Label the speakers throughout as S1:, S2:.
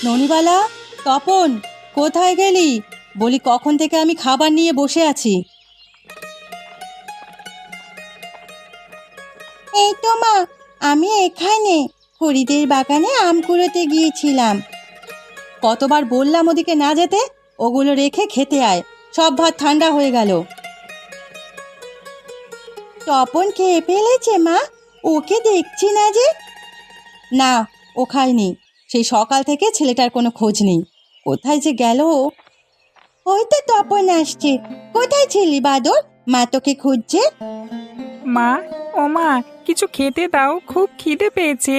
S1: ননিবালা, তপন, কোথায় গেলি? বলি কখন থেকে আমি খাবার নিয়ে বসে আছি। এই তো মা, আমি এখানে হরিদের বাগানে আম কুড়োতে গিয়েছিলাম। কতবার বললাম ওদিকে না যেতে, ওগুলো রেখে খেতে আয়, সব ভাত ঠান্ডা হয়ে গেল। তপন খেয়ে ফেলেছে মা, ওকে দেখছি না যে। না, ও খায়নি। সেই সকাল থেকে ছেলেটার কোনো খোঁজ নেই, কোথায় যে গেল। ওই তো তপন আসছে। কোথায় ছিলি বাদর? মা তোকে খুঁজছে।
S2: মা, ও মা, কিছু খেতে দাও, খুব খিদে পেয়েছে।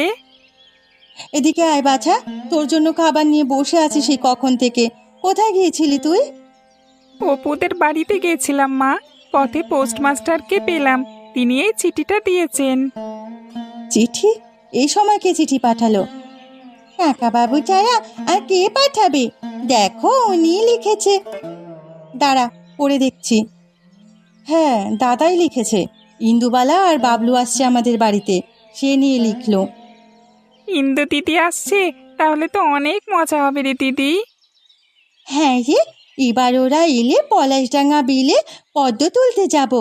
S1: এদিকে আয় বাছা, তোর জন্য খাবার নিয়ে বসে আছি সেই কখন থেকে। কোথায় গিয়েছিলি তুই?
S2: অপুদের বাড়িতে গেছিলাম মা, পথে পোস্টমাস্টারকে পেলাম, তিনি এই চিঠিটা দিয়েছেন।
S1: চিঠি? এই সময় কে চিঠি পাঠালো? কাকা বাবু ছাড়া আর কে পাঠাবে? দেখো, উনি লিখেছে। দাঁড়া, পড়ে দেখছি। হ্যাঁ, দাদাই লিখেছে। ইন্দুবালা আর বাবলু আসছে আমাদের বাড়িতে, সে নিয়ে লিখলো।
S2: ইন্দু দিদি আসছে, তাহলে তো অনেক মজা হবে রে দিদি।
S1: হ্যাঁ রে, এবার ওরা এলে পলাশডাঙ্গা বিলে পদ্ম তুলতে যাব।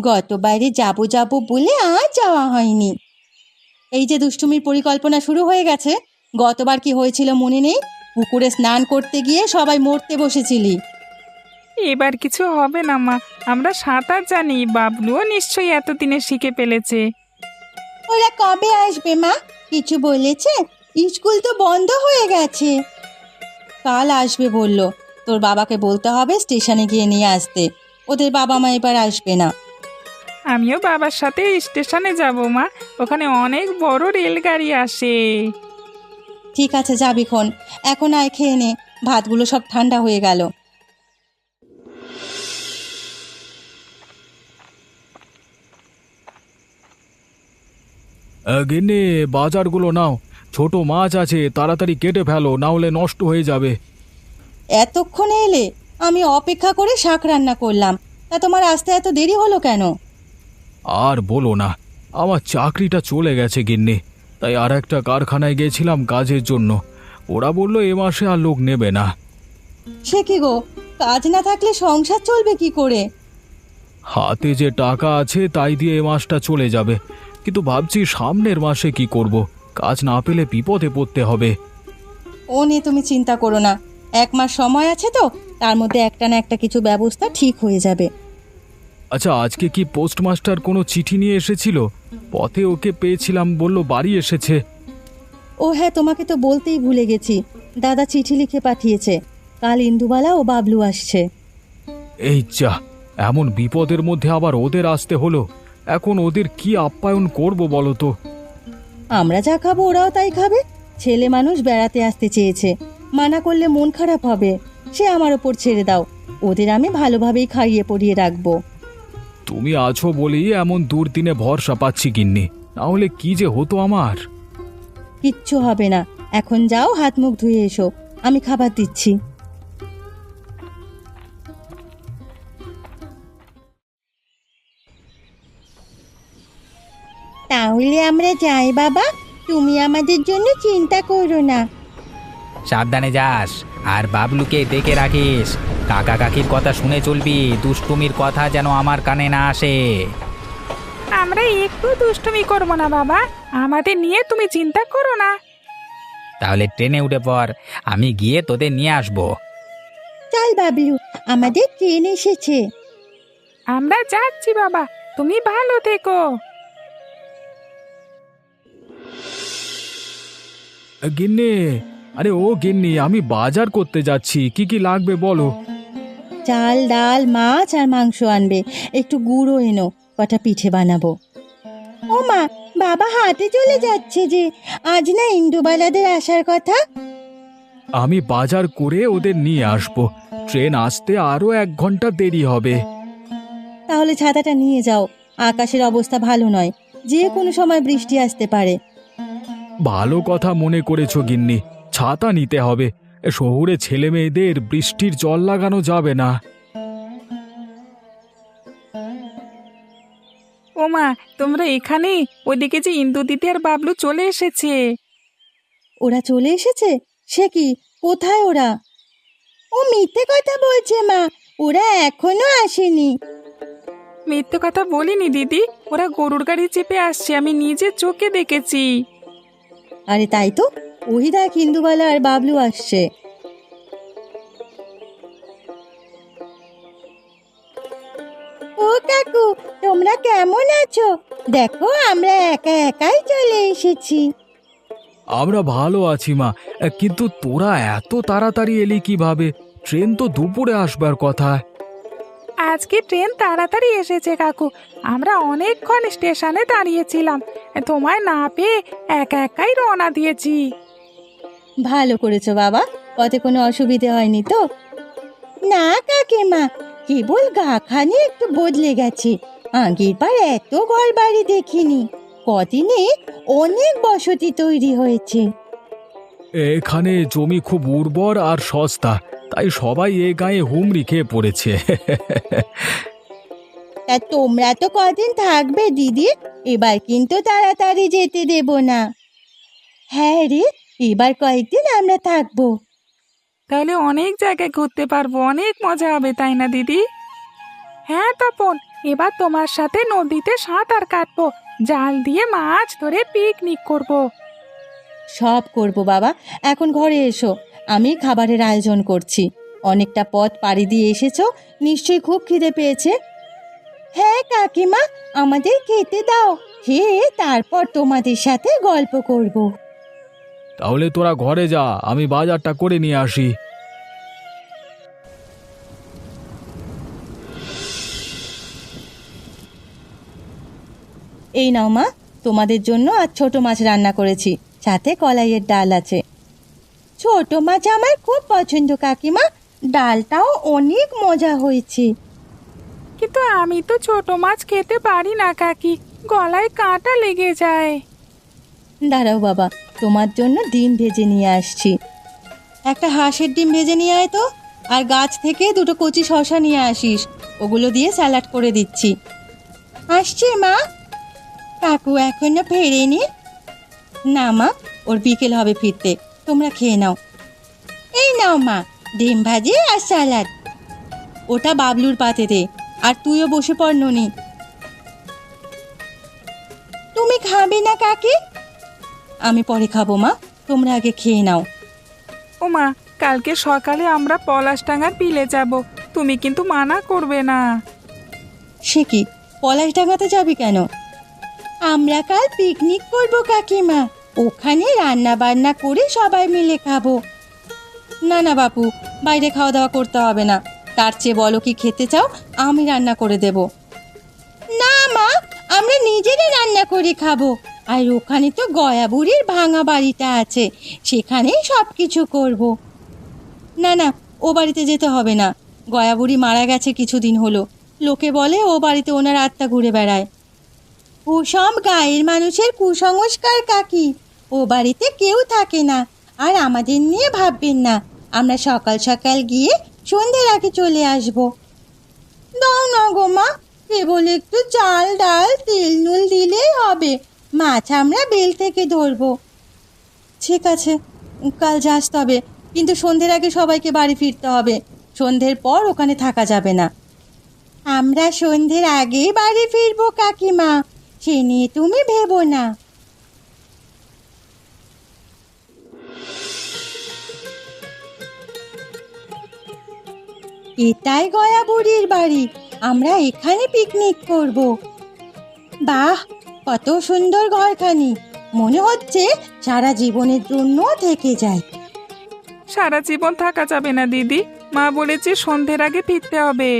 S1: গতবারে যাব যাব বলে আর যাওয়া হয়নি। এই যে দুষ্টুমির পরিকল্পনা শুরু হয়ে গেছে। গতবার কি হয়েছিল মনে নেই? পুকুরে স্নান করতে গিয়ে সবাই মরতে বসেছিলি।
S2: এবার কিছু হবে না মা, আমরা সাঁতার জানি, বাবলুও নিশ্চয়ই এতদিনে শিখে ফেলেছে।
S1: ওরা কবে আসবে মা? কিছু বলেছে? স্কুল তো বন্ধ হয়ে গেছে। কাল আসবে বলল। তোর বাবাকে বলতে হবে স্টেশনে গিয়ে নিয়ে আসতে। ওদের বাবা মা এবার আসবে না।
S2: আমিও বাবার সাথে স্টেশনে যাব মা, ওখানে অনেক বড় রেলগাড়ি আসে।
S1: ঠিক আছে, যাবি খন। এখন আয়, খেয়ে নে, ভাতগুলো সব ঠান্ডা হয়ে গেল।
S3: গিন্নি, বাজারগুলো নাও। ছোট মাছ আছে, তাড়াতাড়ি কেটে ফেলো, না হলে নষ্ট হয়ে যাবে।
S1: এতক্ষণে এলে? আমি অপেক্ষা করে শাক রান্না করলাম, তা তোমার আসতে এত দেরি হলো কেন?
S3: আর বলো না, আমার চাকরিটা চলে গেছে গিন্নি, তাই আর একটা কারখানায় গেছিলাম কাজের জন্য। ওরা বলল এ মাসে আর লোক নেবে না।
S1: সে কি গো, কাজ না থাকলে সংসার চলবে কি করে?
S3: হাতে যে টাকা আছে তাই দিয়ে এ মাসটা চলে যাবে, কিন্তু ভাবছি সামনের মাসে কি করব। কাজ না পেলে বিপদে পড়তে হবে।
S1: ও নিয়ে তুমি চিন্তা করো না, 1 মাস সময় আছে তো, তার মধ্যে একটা না একটা কিছু ব্যবস্থা ঠিক হয়ে যাবে।
S3: আচ্ছা, আজকে কি পোস্টমাস্টার কোনো চিঠি নিয়ে এসেছিল? পথে ওকে পেয়েছিলাম, বলল বাড়ি এসেছে।
S1: ও হ্যাঁ, তোমাকে তো বলতেই ভুলে গেছি। দাদা চিঠি লিখে পাঠিয়েছে, কাল ইন্দুবালা ও বাবলু আসছে।
S3: এই যা, এমন বিপদের মধ্যে আবার ওদের আসতে হলো। এখন ওদের কি আপ্যায়ন করব বলো তো?
S1: আমরা যা খাবো ওরাও তাই খাবে। ছেলে মানুষ বেড়াতে আসতে চেয়েছে, মানা করলে মন খারাপ হবে। সে আমার ওপর ছেড়ে দাও, ওদের আমি ভালোভাবেই খাইয়ে পরিয়ে রাখবো।
S3: তুমি আছো বলেই এমন দুর্দিনে ভরসা পাচ্ছি গিন্নি, না হলে কি যে হতো আমার।
S1: কিচ্ছু হবে না, এখন যাও হাত মুখ ধুয়ে এসো, আমি খাবার দিচ্ছি। তাহলে আমরা যাই বাবা, তুমি আমাদের জন্য চিন্তা করো না।
S4: সাবধানে যাস, আর বাবলুকে দেখে রাখিস। কাকা কাকির কথা শুনে চলবি, দুষ্টুমির কথা যেন আমার কানে না আসে।
S2: আমরা একটু দুষ্টুমি করব না বাবা, আমাদের নিয়ে তুমি চিন্তা করো না।
S4: তাহলে ট্রেনে উঠে পড়, আমি গিয়ে তোদের নিয়ে আসবো।
S1: চল বাবলু, আমাদের ট্রেন এসেছে।
S2: আমরা যাচ্ছি বাবা, তুমি ভালো থেকো।
S3: গিন্নি, আরে ও গিন্নি, আমি বাজার করতে যাচ্ছি, কি কি লাগবে বলো?
S1: চাল, ডাল, মাছ আর মাংস আনবে, একটু গুঁড়ো এনো, কটা পিঠে বানাবো। ও মা, বাবা হাটে চলে যাচ্ছে যে, আজ না ইন্দুবালাদের আসার কথা।
S3: আমি বাজার করে ওদের নিয়ে আসবো, ট্রেন আসতে আরো 1 ঘন্টা দেরি হবে।
S1: তাহলে ছাতাটা নিয়ে যাও, আকাশের অবস্থা ভালো নয়, যে কোনো সময় বৃষ্টি আসতে পারে।
S3: ভালো কথা মনে করেছো গিন্নি, ছাতা নিতে হবে। শহুরে ছেলে মেয়েদের বৃষ্টির জল লাগানো যাবে না।
S2: ও মা, তোমরা এখানে? ওইদিকে যে ইন্দু দিদি আর বাবলু চলে এসেছে।
S1: ওরা চলে এসেছে? সে কি, কোথায় ওরা? ও মিথ্যে কথা বলছে মা, ওরা এখনো আসেনি।
S2: মিথ্যে কথা বলিনি দিদি, ওরা গরুর গাড়ি চেপে আসছে, আমি নিজের চোখে দেখেছি।
S1: আরে তাই তো, ওই দেখ ইন্দুবালা আর বাবলু আসছে। ও কাকু, তোমরা কেমন আছো? দেখো আমরা একা একাই চলে এসেছি।
S3: আমরা ভালো আছি মা, কিন্তু তোরা এত তাড়াতাড়ি এলি কিভাবে? ট্রেন তো দুপুরে আসবার কথা।
S2: আজকে ট্রেন তাড়াতাড়ি এসেছে কাকু, আমরা অনেকক্ষণ স্টেশনে দাঁড়িয়েছিলাম, তোমায় না পেয়ে একা একাই রওনা দিয়েছি।
S1: ভালো করেছো বাবা, পথে কোনো অসুবিধে হয়নি তো? না কাকিমা, কেবল গাখানে একটু বদলে গেছে। আগের বার এত ঘর বাড়ি দেখিনি, কদিনে অনেক বসতি তৈরি হয়েছে।
S3: এখানে জমি খুব উর্বর আর সস্তা, তাই সবাই এ গায়ে হুমড়ি খেয়ে পড়েছে।
S1: তা তোমরা তো কদিন থাকবে দিদি, এবার কিন্তু তাড়াতাড়ি যেতে দেব না। হ্যাঁ রে, এবার কয়েকদিন আমরা থাকবো।
S2: তাহলে অনেক জায়গায় ঘুরতে পারবো, অনেক মজা হবে, তাই না দিদি? হ্যাঁ তপন, এবার তোমার সাথে নদীতে সাঁতার কাটবো, জাল দিয়ে মাছ ধরে পিকনিক করব।
S1: সব করব বাবা, এখন ঘরে এসো, আমি খাবারের আয়োজন করছি। অনেকটা পথ পাড়ি দিয়ে এসেছো, নিশ্চয়ই খুব খিদে পেয়েছে। হ্যাঁ কাকিমা, আমাদের খেতে দাও, খেয়ে তারপর তোমাদের সাথে গল্প করব।
S3: তাহলে তোরা ঘরে যা, আমি বাজারটা করে নিয়ে আসি।
S1: এই নাও মা, তোমাদের জন্য আজ ছোট মাছ রান্না করেছি, সাথে কলাইয়ের ডাল আছে। ছোট মাছ আমার খুব পছন্দ কাকিমা, ডালটাও অনেক মজা হয়েছে।
S2: কিন্তু আমি তো ছোট মাছ খেতে পারি না কাকি, গলায় কাঁটা লেগে যায়।
S1: দাঁড়াও বাবা, তোমার জন্য ডিম ভেজে নিয়ে আসছি। একটা হাঁসের ডিম ভেজে নিয়ে আয় তো, আর গাছ থেকে দুটো কচি শসা নিয়ে আসিস, ওগুলো দিয়ে স্যালাড করে দিচ্ছি। আসছে মা। কাকু এখনো ফেরেনি? না মা, ওর বিকেল হবে ফিরতে, তোমরা খেয়ে নাও। এই নাও মা, ডিম ভাজি আর স্যালাড। ওটা বাবলুর পাতে দে, আর তুইও বসে পড় ননি। তুমি খাবে না কাকি? আমি পরে খাবো মা, তোমরা আগে খেয়ে নাও।
S2: ও মা, কালকে সকালে আমরা পলাশডাঙ্গার বিলে যাব, তুমি কিন্তু মানা করবে না।
S1: সে কি, পলাশডাঙ্গাতে যাবি কেন? আমরা কাল পিকনিক করব কাকিমা, ওখানে রান্না বান্না করে সবাই মিলে খাবো। না না বাপু, বাইরে খাওয়া দাওয়া করতে হবে না, তার চেয়ে বলো কি খেতে চাও, আমি রান্না করে দেব। না মা, আমরা নিজেরা রান্না করে খাবো, আর ওখানে তো গয়া বুড়ির ভাঙা বাড়িটা আছে, সেখানেই সব কিছু করব। না না, ও বাড়িতে যেতে হবে না, গয়া বুড়ি মারা গেছে কিছুদিন হলো, লোকে বলে ও বাড়িতে ওনার আত্মা ঘুরে বেড়ায়। ওসব গায়ের মানুষের কুসংস্কার কাকি, ও বাড়িতে কেউ থাকে না, আর আমাদের নিয়ে ভাববেন না, আমরা সকাল সকাল গিয়ে সন্ধ্যের আগে চলে আসব। দাও না গো মা, কেবল একটু চাল ডাল তেল নুন দিলেই হবে, মাছ আমরা বিল থেকে ধরবো। ঠিক আছে, কাল যাস তবে, কিন্তু সন্ধ্যের আগে সবাইকে বাড়ি ফিরতে হবে, সন্ধ্যের পর ওখানে থাকা যাবে না। আমরা সন্ধ্যের আগেই বাড়ি ফিরবো কাকিমা, সে নিয়ে তুমি ভেবো না। এটাই গয়া বুড়ির বাড়ি, আমরা এখানে পিকনিক করব। বাহ, কত সুন্দর ঘরখানি, মনে হচ্ছে সারা জীবনের জন্য থেকে যায়।
S2: সারা জীবন থাকা যাবে না দিদি, মা বলেছে সন্ধ্যের আগে ফিরতে হবে।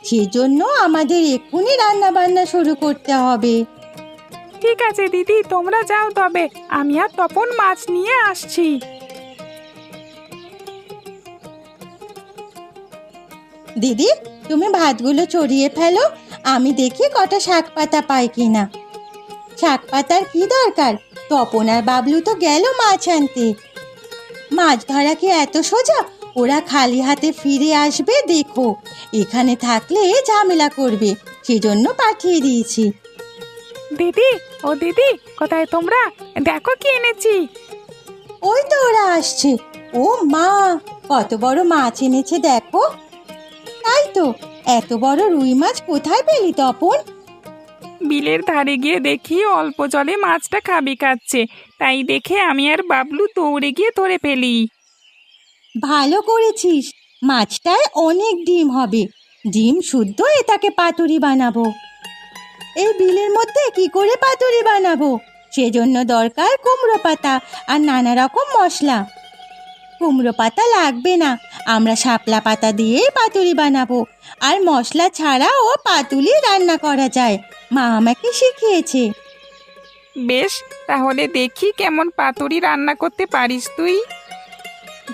S1: সেজন্য আমাদের এক্ষুনি রান্না বান্না শুরু করতে হবে।
S2: ঠিক আছে দিদি, তোমরা যাও তবে, আমি আর তপন মাছ নিয়ে আসছি।
S1: দিদি, তুমি ভাতগুলো চড়িয়ে ফেলো, আমি দেখি কটা শাক পাতা পাই কিনা। শাক পাতার কি দরকার, তপন আর বাবলু তো গেল মাছ আনতে। মাছ ধরা কি এত সোজা? ওরা খালি হাতে ফিরে আসবে দেখো, এখানে থাকলে ঝামেলা করবে, সেজন্য পাঠিয়ে দিয়েছি।
S2: দিদি, ও দিদি, কোথায় তোমরা? দেখো কি এনেছি।
S1: ওই তো ওরা আসছে, ও মা, কত বড় মাছ এনেছে দেখো। তাই তো, এত বড় রুই মাছ কোথায় পেলি তপন?
S2: বিলের ধারে গিয়ে দেখি অল্প জলে মাছটা খাবি কাচ্ছে, তাই দেখে আমি আর বাবলু দৌড়ে গিয়ে ধরে ফেলি।
S1: ভালো করেছিস, মাছটায় অনেক ডিম হবে। ডিম শুদ্ধ এটাকে পাতুরি বানাবো। এই বিলের মধ্যে কি করে পাতুরি বানাবো? সেজন্য দরকার কুমড়ো পাতা আর নানা রকম মশলা। কুমড়ো পাতা লাগবে না, আমরা শাপলা পাতা দিয়েই পাতুরি বানাবো। আর মশলা ছাড়াও পাতুলি রান্না করা যায়, মা আমাকে শিখিয়েছে।
S2: বেশ, তাহলে দেখি কেমন পাতুরি রান্না করতে পারিস তুই।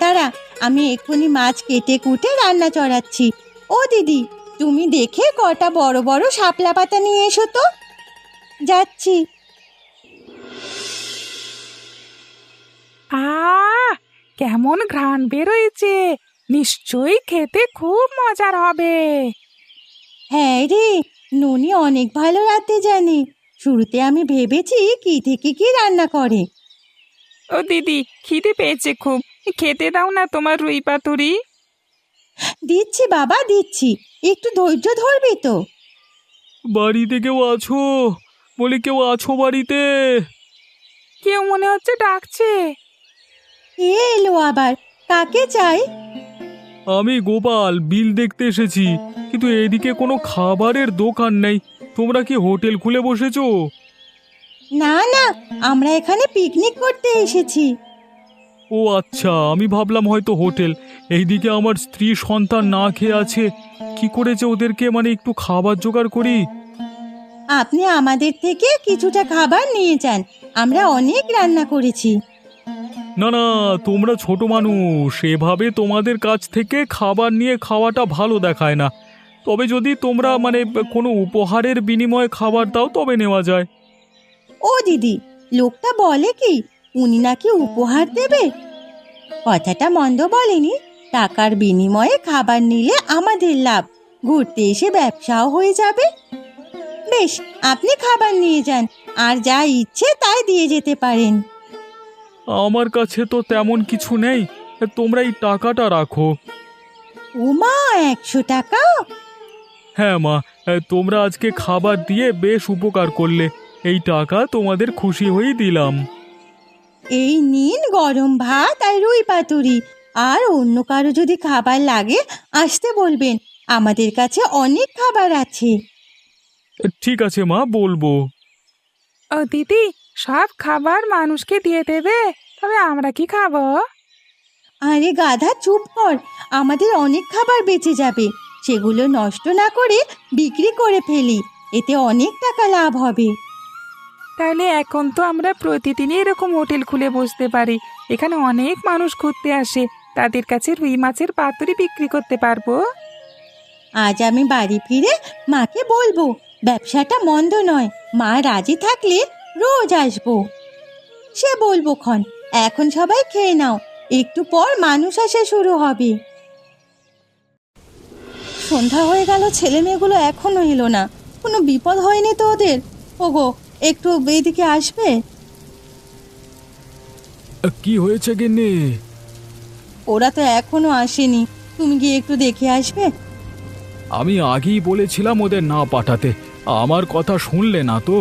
S1: দাঁড়া, আমি এক্ষুনি মাছ কেটে কুটে রান্না চড়াচ্ছি। ও দিদি, তুমি দেখে কটা বড় বড় শাপলা পাতা নিয়ে এসো তো। যাচ্ছি।
S2: কেমন ঘ্রাণ বেরোয়েছে, নিশ্চয়ই খেতে খুব মজার হবে।
S1: হ্যাঁ রে, ননি অনেক ভালো রাঁধতে জানে। শুরুতে আমি ভেবেছি কি থেকে কি রান্না করে।
S2: ও দিদি, খিদে পেয়েছে খুব, খেতে দাও না তোমার রুই পাতুরি।
S1: দিচ্ছি বাবা, দিচ্ছি, একটু ধৈর্য ধরবি তো।
S3: বাড়িতে কেউ আছো? বলি কেউ আছো বাড়িতে?
S2: কেউ মনে হচ্ছে ডাকছে।
S1: এ এলো আবার, কাকে চাই?
S3: আমি গোপাল, বিল দেখতে এসেছি, কিন্তু এদিকে কোনো খাবারের দোকান নেই। তোমরা কি হোটেল খুলে বসেছো?
S1: না না, আমরা এখানে পিকনিক করতে এসেছি।
S3: ও আচ্ছা, আমি ভাবলাম হয়তো হোটেল। এইদিকে আমার স্ত্রী সন্তান না খেয়ে আছে, কি করেছে ওদেরকে মানে একটু খাবার জোগাড় করি।
S1: আপনি আমাদের থেকে কিছুটা খাবার নিয়ে যান, আমরা অনেক রান্না করেছি।
S3: না না, তোমরা ছোট মানুষ, এভাবে তোমাদের কাছ থেকে খাবার নিয়ে খাওয়াটা ভালো দেখায় না। তবে যদি তোমরা মানে কোনো উপহারের বিনিময়ে খাবার দাও তবে নেওয়া যায়।
S1: ও দিদি, লোকটা বলে কি উনি নাকি উপহার দেবে? কথাটা মন্দ বলেনি, টাকার বিনিময়ে খাবার নিলে আমাদের লাভ, ঘুরতে এসে ব্যবসাও হয়ে যাবে। বেশ, আপনি খাবার নিয়ে যান, আর যা ইচ্ছে তাই দিয়ে যেতে পারেন।
S3: আমার কাছে তো তেমন কিছু নেই, তোমরা এই টাকাটা রাখো।
S1: ওমা, 100 টাকা?
S3: হ্যাঁ মা, তোমরা আজকে খাবার দিয়ে বেশ উপকার করলে, এই টাকা তোমাদের খুশি হয়েই দিলাম।
S1: এই নিন গরম ভাত আর রুই পাতুরি। আর অন্য কারো যদি খাবার লাগে আসতে বলবেন, আমাদের কাছে অনেক খাবার আছে।
S3: ঠিক আছে মা, বলবো।
S2: ও দিদি, সব খাবার মানুষকে দিয়ে দেবে, তবে আমরা কি খাবো?
S1: আরে গাধা, চুপ কর, আমাদের অনেক খাবার বেঁচে যাবে। সেগুলো নষ্ট না করে বিক্রি করে ফেলি, এতে অনেক টাকা লাভ হবে।
S2: তাহলে এখন তো আমরা প্রতিদিনই এরকম হোটেল খুলে বসতে পারি। এখানে অনেক মানুষ ঘুরতে আসে, তাদের কাছে রুই মাছের পাতুরি বিক্রি করতে পারবো।
S1: আজ আমি বাড়ি ফিরে মাকে বলবো ব্যবসাটা মন্দ নয়, মা রাজি থাকলে রোজ আসবো। সে বলবো ক্ষণ, এখন সবাই খেয়ে নাও, একটু পর মানুষ আসা শুরু হবে। সন্ধ্যা হয়ে গেল, ছেলে মেয়েগুলো এখনো এলো না। কোনো বিপদ হয়নি তো ওদের? ওগো, একটু এদিকে আসবে?
S3: কি হয়েছে গিন্নি?
S1: ওরা তো এখনো আসেনি, তুমি গিয়ে একটু দেখে আসবে?
S3: আমি আগেই বলেছিলাম ওদের না পাঠাতে, আমার কথা শুনলে না তো।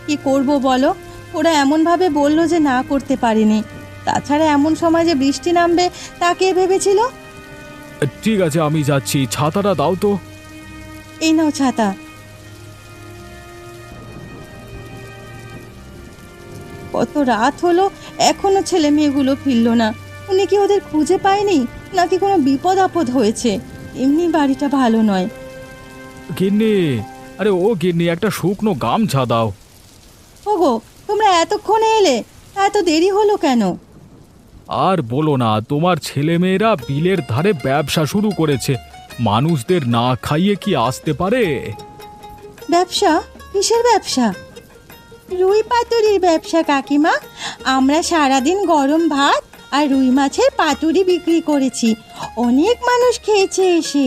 S1: কি করব বলো, ওরা এমনভাবে বললো যে না করতে পারিনি। তাছাড়া এমন সময় যে বৃষ্টি নামবে তা কে ভেবেছিল?
S3: ঠিক আছে, আমি যাচ্ছি, ছাতাটা দাও তো।
S1: এই নাও ছাতা। কত রাত হলো, এখনো ছেলে মেয়েগুলো ফিরলো না। উনি কি ওদের খুঁজে পায়নি, নাকি কোনো বিপদ আপদ হয়েছে? এমনি বাড়িটা ভালো নয়।
S3: গিন্নি, আরে ও গিন্নি, একটা শুকনো গামছা দাও।
S1: ওগো, তোমরা এতক্ষণে এলে, এত দেরি হলো কেন?
S3: আর বলো না, তোমার ছেলেমেয়েরা বিলের ধারে ব্যবসা শুরু করেছে। মানুষদের না খাইয়ে কি আসতে পারে?
S1: ব্যবসা? কিসের ব্যবসা? রুই পাতুরির ব্যবসা কাকিমা। আমরা সারাদিন গরম ভাত আর রুই মাছের পাতুরি বিক্রি করেছি, অনেক মানুষ খেয়েছে এসে।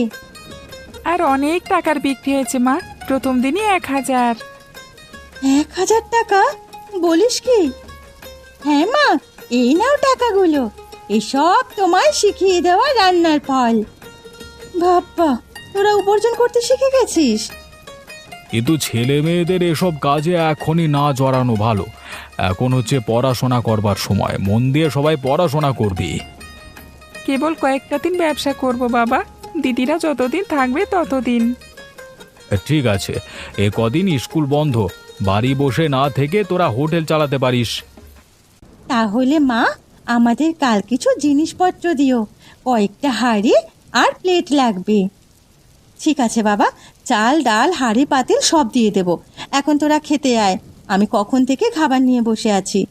S2: আর অনেক টাকার বিক্রি হয়েছে মা, প্রথম দিনই 1000।
S1: 1000 টাকা? বলিস কি? হ্যাঁ মা, এই নাও টাকাগুলো, এসব তোমায় শিখিয়ে দেওয়া রান্নার ফল। বাপ্পা, তোরা উপার্জন করতে শিখে গেছিস?
S3: কিন্তু ছেলে মেয়েদের এসব কাজে এখনই না জড়ানো ভালো। এখন হচ্ছে পড়াশোনা করবার সময়, মন দিয়ে সবাই পড়াশোনা করবি।
S2: কেবল কয়েকটা দিন ব্যবসা করব বাবা, দিদিরা যতদিন থাকবে ততদিন।
S3: ঠিক আছে, এ কদিন স্কুল বন্ধ, বাড়ি বসে না থেকে তোরা হোটেল চালাতে পারিস।
S1: তাহলে মা, আমাদের কাল কিছু জিনিসপত্র দিও, কয়েকটা হাঁড়ি আর প্লেট লাগবে। ঠিক আছে বাবা, চাল ডাল হাঁড়ি পাতিল সব দিয়ে দেব। এখন তোরা খেতে আয়, আমি কখন থেকে খাবার নিয়ে বসে আছি।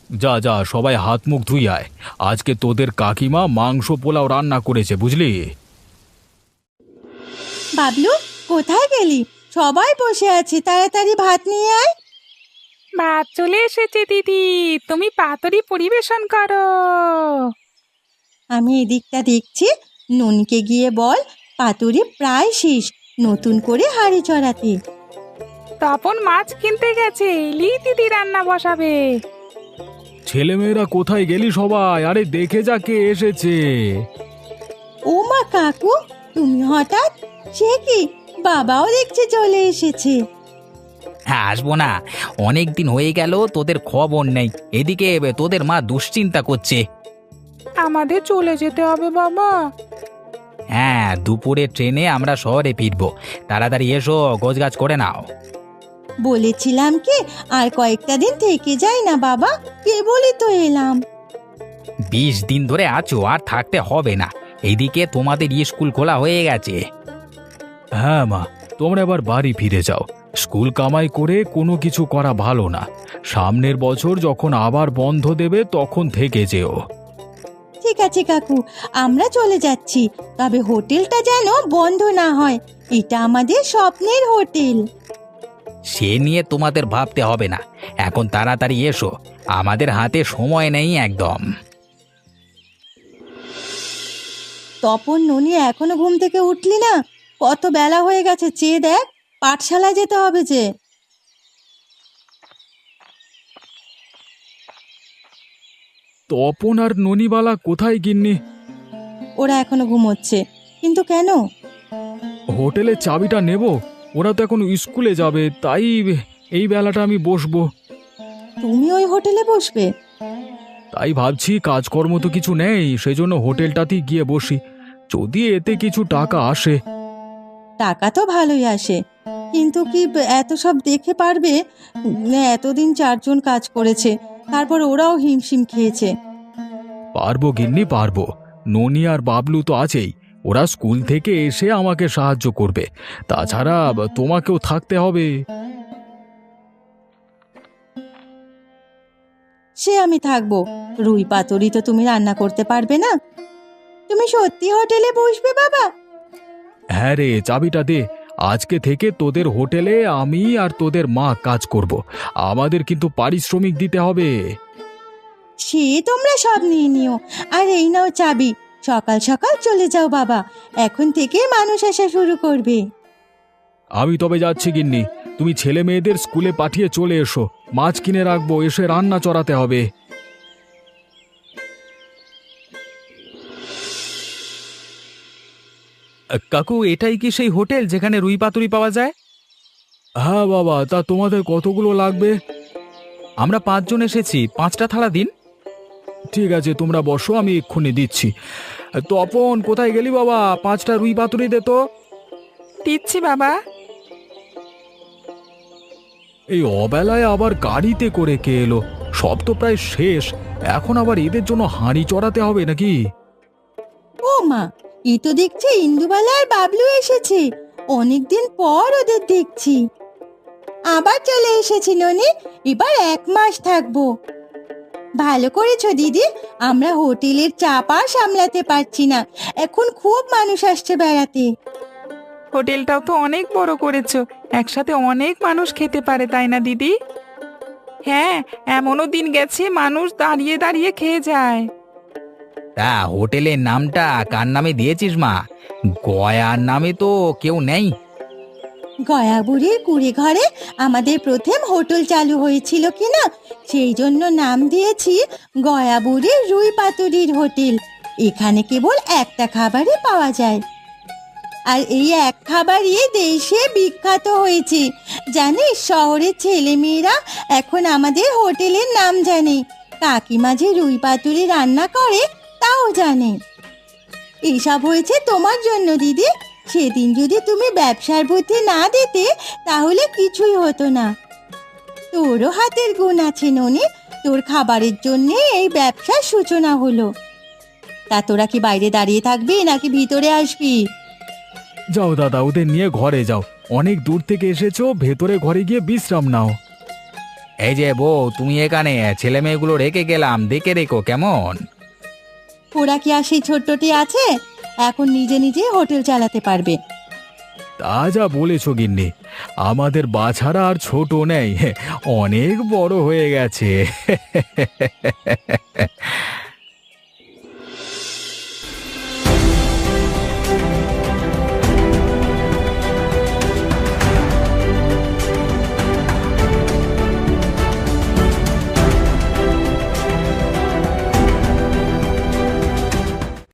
S3: যা যা, সবাই হাত মুখ ধুই আয়। আজকে তোদের কাকিমা মাংস পোলাও রান্না করেছে, বুঝলি?
S1: বাবলু, কোথায় গেলি? সবাই বসে আছে, তাড়াতাড়ি ভাত নিয়ে আয়।
S2: ভাত চলে এসেছে দিদি, তুমি পাতুরি পরিবেশন করো।
S1: আমি এদিকটা দেখছি, ননিকে গিয়ে বল পাতুরি প্রায় শেষ, নতুন করে হাঁড়ি চড়াতে।
S2: তপন মাছ কিনতে গেছে, এলি দিদি রান্না বসাবে।
S3: ছেলেমেয়েরা কোথায় গেলি সবাই? আরে দেখে যা কে এসেছে।
S1: ও মা, কাকু তুমি হঠাৎ? সে কি, বাবাও দেখছে চলে এসেছে।
S4: হ্যাঁ, আসবো না? অনেক দিন হয়ে গেল, তোদের খবর নেই। এদিকে তোদের মা দুশ্চিন্তা করছে।
S2: আমাদের চলে যেতে হবে বাবা।
S4: হ্যাঁ, দুপুরে ট্রেনে আমরা শহরে ফিরবো। তাড়াতাড়ি এসো, গোছগাছ করে নাও।
S1: বলেছিলাম কি আর কয়েকটা দিন থেকে যাই না বাবা, কেবলই তো এলাম।
S4: 20 দিন ধরে আছো, আর থাকতে হবে না। এইদিকে তোমাদের স্কুল খোলা হয়ে গেছে।
S3: হ্যাঁ মা, তোমরা এবার বাড়ি ফিরে যাও। স্কুল কামাই করে কোনো কিছু করা ভালো না। সামনের বছর যখন আবার বন্ধ দেবে তখন থেকে যেও।
S1: ঠিক আছে কাকু, আমরা চলে যাচ্ছি, তবে হোটেলটা যেন বন্ধ না হয়। এটা আমাদের স্বপ্নের হোটেল।
S4: সে নিয়ে তোমাদের ভাবতে হবে না। এখন তাড়াতাড়ি এসো, আমাদের হাতে সময় নেই একদম।
S1: তপন, ননি এখনো ঘুম থেকে উঠলি না? কত বেলা হয়ে গেছে, চেয়ে দেখ, পাঠশালায় যেতে হবে যে।
S3: তপন আর ননিবালা কোথায় গিন্নি?
S1: ওরা এখনো ঘুমোচ্ছে, কিন্তু কেন?
S3: হোটেলের চাবিটা নেব, ওরা তো এখন স্কুলে যাবে, তাই এই বেলাটা আমি বসবো।
S1: তুমি ওই হোটেলে বসবে?
S3: তাই ভাবছি, কাজকর্ম তো কিছু নেই, সেজন্য হোটেলটাতেই গিয়ে বসি, যদি এতে কিছু টাকা আসে।
S1: টাকা তো ভালোই আসে, কিন্তু কি এত সব দেখে পারবে? এতদিন 4 জন কাজ করেছে, তারপর ওরাও হিমশিম খেয়েছে।
S3: পারবো গিন্নি, পারবো। ননি আর বাবলু তো আছেই, ওরা স্কুল থেকে এসে আমাকে সাহায্য করবে। তাছাড়া তোমাকেও থাকতে হবে।
S1: সে আমি থাকবো, রুই পাতুরি তো তুমি রান্না করতে পারবে না। তুমি সত্যি হোটেলে বসবে বাবা?
S3: হ্যাঁ রে, চাবিটা দে। আজকে থেকে তোদের হোটেলে আমি আর তোদের মা কাজ করব। আমাদের কিন্তু পারিশ্রমিক দিতে হবে।
S1: সে তোমরা সব নিয়ে নিও, আর এই নাও চাবি। সকাল সকাল চলে যাও বাবা, এখন থেকে মানুষ আসা শুরু করবে।
S3: আমি তবে যাচ্ছি গিন্নি, তুমি ছেলে মেয়েদের স্কুলে পাঠিয়ে চলে এসো। মাছ কিনে রাখবো, এসে রান্না চড়াতে হবে।
S4: কাকু, এটাই কি সেই হোটেল যেখানে রুই পাতুরি পাওয়া যায়?
S3: হ্যাঁ বাবা, তা তোমাদের কতগুলো লাগবে?
S4: আমরা 5 জন এসেছি, 5টা থালা দিন।
S3: ঠিক আছে, তোমরা বসো, আমি এক্ষুনি দিচ্ছি। তপন, কোথায় গেলি বাবা? 5টা রুই পাতুরি দে তো।
S2: দিচ্ছি বাবা।
S3: এই অবেলায় আবার গাড়িতে করে কে এলো? সব তো প্রায় শেষ, এখন আবার এদের জন্য হাঁড়ি চড়াতে হবে নাকি?
S1: ও মা, এই তো দেখছি ইন্দুবালা আর বাবলু এসেছে। অনেকদিন পর ওদের দেখছি। আবার চলে এসেছি ননি, এবার 1 মাস থাকবো। ভালো করেছো দিদি, আমরা হোটেলের চাপ আর সামলাতে পারছি না, এখন খুব মানুষ আসছে বেড়াতে।
S2: হোটেলটাও তো অনেক বড় করেছো, একসাথে অনেক মানুষ খেতে পারে, তাই না দিদি? হ্যাঁ, এমনও দিন গেছে মানুষ দাঁড়িয়ে দাঁড়িয়ে খেয়ে যায়।
S4: তা হোটেলের নামটা কার নামে দিয়েছিস মা? গয়ার নামে তো কেউ নেই।
S1: গয়াবুড়ির কুড়ে ঘরে আমাদের প্রথম হোটেল চালু হয়েছিল কি না, সেই জন্য নাম দিয়েছি গয়াবুড়ির রুই পাতুরির হোটেল। এখানে কেবল একটা খাবারই পাওয়া যায়, আর এই এক খাবারই দেশে বিখ্যাত হয়েছে। জানিস, শহরের ছেলেমেয়েরা এখন আমাদের হোটেলের নাম জানে। কাকিমা যে রুই পাতুরি রান্না করে তাও জানে। এইসব হয়েছে তোমার জন্য দিদি। সেদিন যদি তুমি ব্যবসার বুদ্ধি না দিতে তাহলে কিছুই হতো না। তোরও হাতের গুণ আছে ননি, তোর খাবারের জন্য এই ব্যবসার সূচনা হলো। তা তোরা কি বাইরে দাঁড়িয়ে থাকবি নাকি ভিতরে আসবি?
S3: যাও দাদা, ওদের নিয়ে ঘরে যাও। অনেক দূর থেকে এসেছো, ভেতরে ঘরে গিয়ে বিশ্রাম নাও।
S4: এই যে বউ, তুমি এখানে, ছেলে মেয়েগুলো রেখে গেলাম, দেখে রেখো কেমন।
S1: ওরা কি আর সেই ছোট্টটি আছে? এখন নিজে নিজে হোটেল চালাতে পারবে।
S3: তা যা বলেছ গিন্নি, আমাদের বাছারা আর ছোট নেই, অনেক বড় হয়ে গেছে।